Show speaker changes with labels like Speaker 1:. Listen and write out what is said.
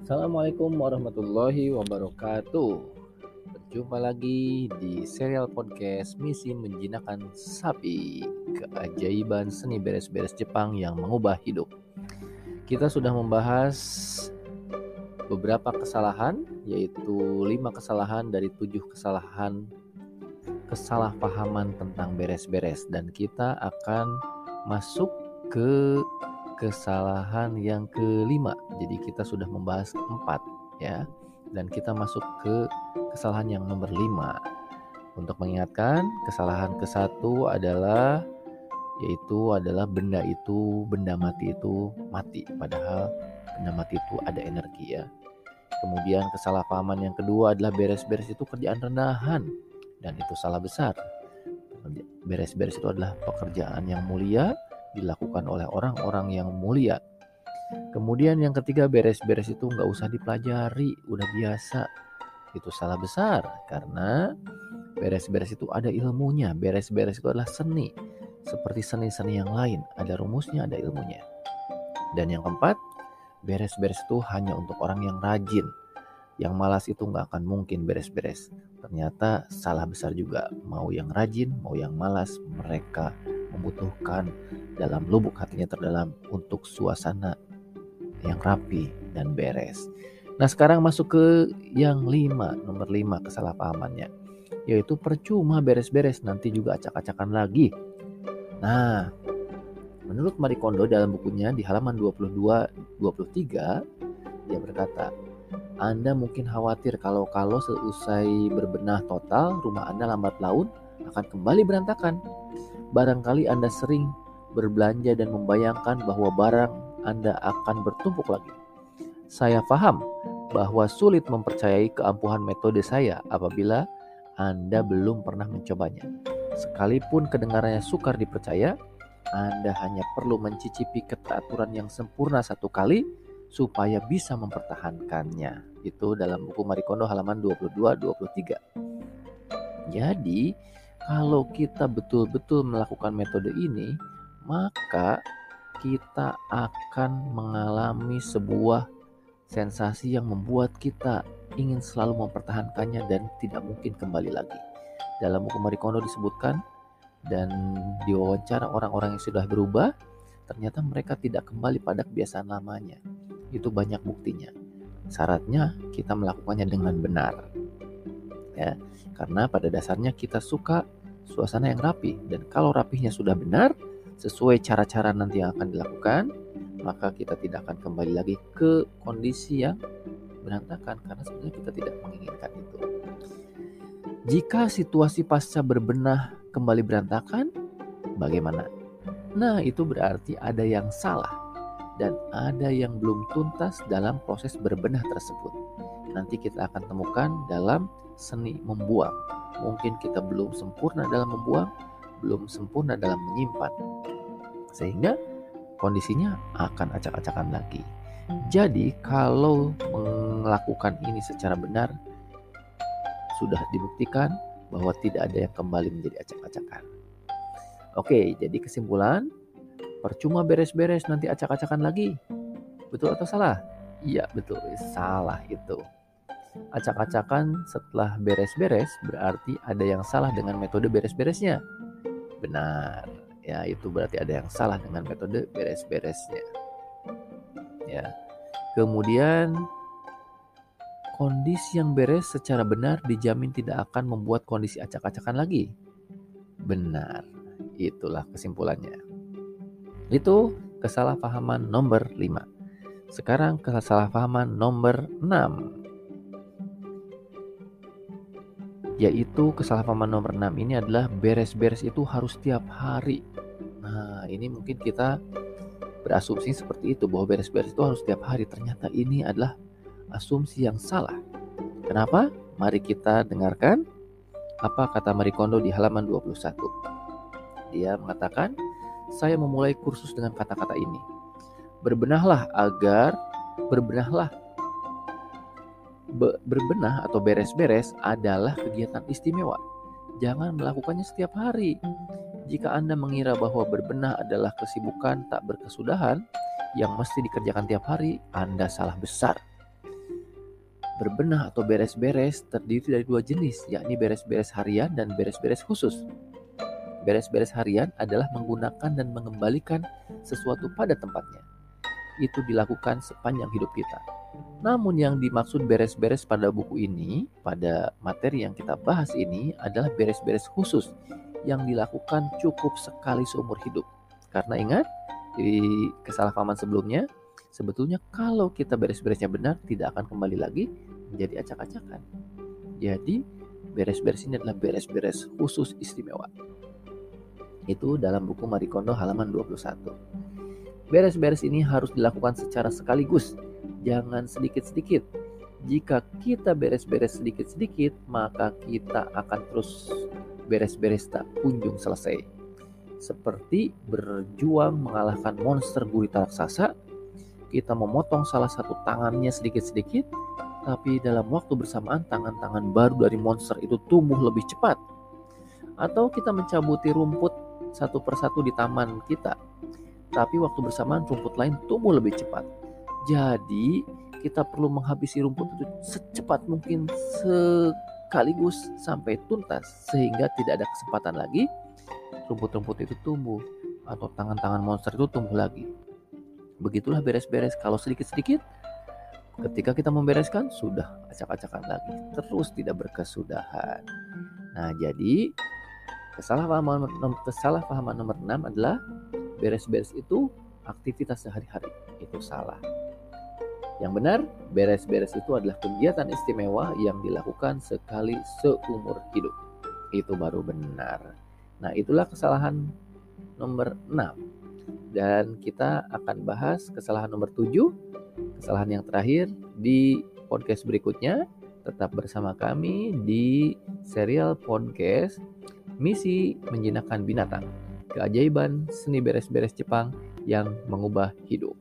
Speaker 1: Assalamualaikum warahmatullahi wabarakatuh. Berjumpa lagi di serial podcast Misi Menjinakkan Sapi, keajaiban seni beres-beres Jepang yang mengubah hidup. Kita sudah membahas beberapa kesalahan, yaitu 5 kesalahan dari 7 kesalahpahaman tentang beres-beres, dan kita akan masuk ke kesalahan yang kelima. Jadi kita sudah membahas 4 ya, dan kita masuk ke kesalahan yang nomor 5. Untuk mengingatkan, kesalahan ke-1 adalah benda mati itu mati, padahal benda mati itu ada energi ya. Kemudian kesalahpahaman yang kedua adalah beres-beres itu kerjaan rendahan, dan itu salah besar. Beres-beres itu adalah pekerjaan yang mulia, dilakukan oleh orang-orang yang mulia. Kemudian yang ketiga, beres-beres itu nggak usah dipelajari, udah biasa. Itu salah besar, karena beres-beres itu ada ilmunya. Beres-beres itu adalah seni, seperti seni-seni yang lain, ada rumusnya, ada ilmunya. Dan yang keempat, beres-beres itu hanya untuk orang yang rajin. Yang malas itu nggak akan mungkin beres-beres. Ternyata salah besar juga, mau yang rajin, mau yang malas, mereka membutuhkan dalam lubuk hatinya terdalam untuk suasana yang rapi dan beres. Nah, sekarang masuk ke yang nomor 5 kesalahpahamannya, yaitu percuma beres-beres, nanti juga acak-acakan lagi. Nah, menurut Marie Kondo dalam bukunya di halaman 22-23, dia berkata, Anda mungkin khawatir kalau seusai berbenah total, rumah Anda lambat laun akan kembali berantakan. Barangkali Anda sering berbelanja dan membayangkan bahwa barang Anda akan bertumpuk lagi. Saya paham bahwa sulit mempercayai keampuhan metode saya apabila Anda belum pernah mencobanya. Sekalipun kedengarannya sukar dipercaya, Anda hanya perlu mencicipi keteraturan yang sempurna satu kali supaya bisa mempertahankannya. Itu dalam buku Marie Kondo halaman 22-23. Jadi, kalau kita betul-betul melakukan metode ini, maka kita akan mengalami sebuah sensasi yang membuat kita ingin selalu mempertahankannya dan tidak mungkin kembali lagi. Dalam buku Marie Kondo disebutkan, dan diwawancara orang-orang yang sudah berubah, ternyata mereka tidak kembali pada kebiasaan lamanya. Itu banyak buktinya. Syaratnya kita melakukannya dengan benar. Ya, karena pada dasarnya kita suka suasana yang rapi, dan kalau rapihnya sudah benar sesuai cara-cara nanti yang akan dilakukan, maka kita tidak akan kembali lagi ke kondisi yang berantakan, karena sebenarnya kita tidak menginginkan itu. Jika situasi pasca berbenah kembali berantakan, bagaimana? Nah, itu berarti ada yang salah dan ada yang belum tuntas dalam proses berbenah tersebut. Nanti kita akan temukan dalam seni membuang. Mungkin kita belum sempurna dalam membuang, belum sempurna dalam menyimpan, sehingga kondisinya akan acak-acakan lagi. Jadi kalau melakukan ini secara benar, sudah dibuktikan bahwa tidak ada yang kembali menjadi acak-acakan. Oke, jadi kesimpulan, percuma beres-beres nanti acak-acakan lagi. Betul atau salah? Iya, betul, salah itu. Acak-acakan setelah beres-beres berarti ada yang salah dengan metode beres-beresnya. Benar, ya, itu berarti ada yang salah dengan metode beres-beresnya. Ya. Kemudian kondisi yang beres secara benar dijamin tidak akan membuat kondisi acak-acakan lagi. Benar, itulah kesimpulannya. Itu kesalahpahaman nomor 5. Sekarang kesalahpahaman nomor 6. Yaitu kesalahpahaman nomor 6 ini adalah beres-beres itu harus tiap hari. Nah, ini mungkin kita berasumsi seperti itu, bahwa beres-beres itu harus tiap hari. Ternyata ini adalah asumsi yang salah. Kenapa? Mari kita dengarkan apa kata Marie Kondo di halaman 21. Dia mengatakan, saya memulai kursus dengan kata-kata ini. Berbenah berbenah atau beres-beres adalah kegiatan istimewa. Jangan melakukannya setiap hari. Jika Anda mengira bahwa berbenah adalah kesibukan tak berkesudahan yang mesti dikerjakan tiap hari, Anda salah besar. Berbenah atau beres-beres terdiri dari dua jenis, yakni beres-beres harian dan beres-beres khusus. Beres-beres harian adalah menggunakan dan mengembalikan sesuatu pada tempatnya. Itu dilakukan sepanjang hidup kita. Namun yang dimaksud beres-beres pada buku ini, pada materi yang kita bahas ini adalah beres-beres khusus yang dilakukan cukup sekali seumur hidup. Karena ingat, di kesalahpahaman sebelumnya, sebetulnya kalau kita beres-beresnya benar, tidak akan kembali lagi menjadi acak-acakan. Jadi, beres-beres ini adalah beres-beres khusus istimewa. Itu dalam buku Marie Kondo halaman 21. Beres-beres ini harus dilakukan secara sekaligus, jangan sedikit-sedikit. Jika kita beres-beres sedikit-sedikit, maka kita akan terus beres-beres tak kunjung selesai. Seperti berjuang mengalahkan monster gurita raksasa, kita memotong salah satu tangannya sedikit-sedikit, tapi dalam waktu bersamaan tangan-tangan baru dari monster itu tumbuh lebih cepat. Atau kita mencabuti rumput satu persatu di taman kita, tapi waktu bersamaan rumput lain tumbuh lebih cepat. Jadi kita perlu menghabisi rumput itu secepat mungkin sekaligus sampai tuntas, sehingga tidak ada kesempatan lagi rumput-rumput itu tumbuh atau tangan-tangan monster itu tumbuh lagi. Begitulah beres-beres. Kalau sedikit-sedikit, ketika kita membereskan sudah acak-acakan lagi, terus tidak berkesudahan. Nah, jadi kesalahpahaman nomor 6 adalah beres-beres itu aktivitas sehari-hari. Itu salah. Yang benar, beres-beres itu adalah kegiatan istimewa yang dilakukan sekali seumur hidup. Itu baru benar. Nah, itulah kesalahan nomor 6. Dan kita akan bahas kesalahan nomor 7, kesalahan yang terakhir di podcast berikutnya. Tetap bersama kami di serial podcast Misi Menjinakkan Binatang, keajaiban seni beres-beres Jepang yang mengubah hidup.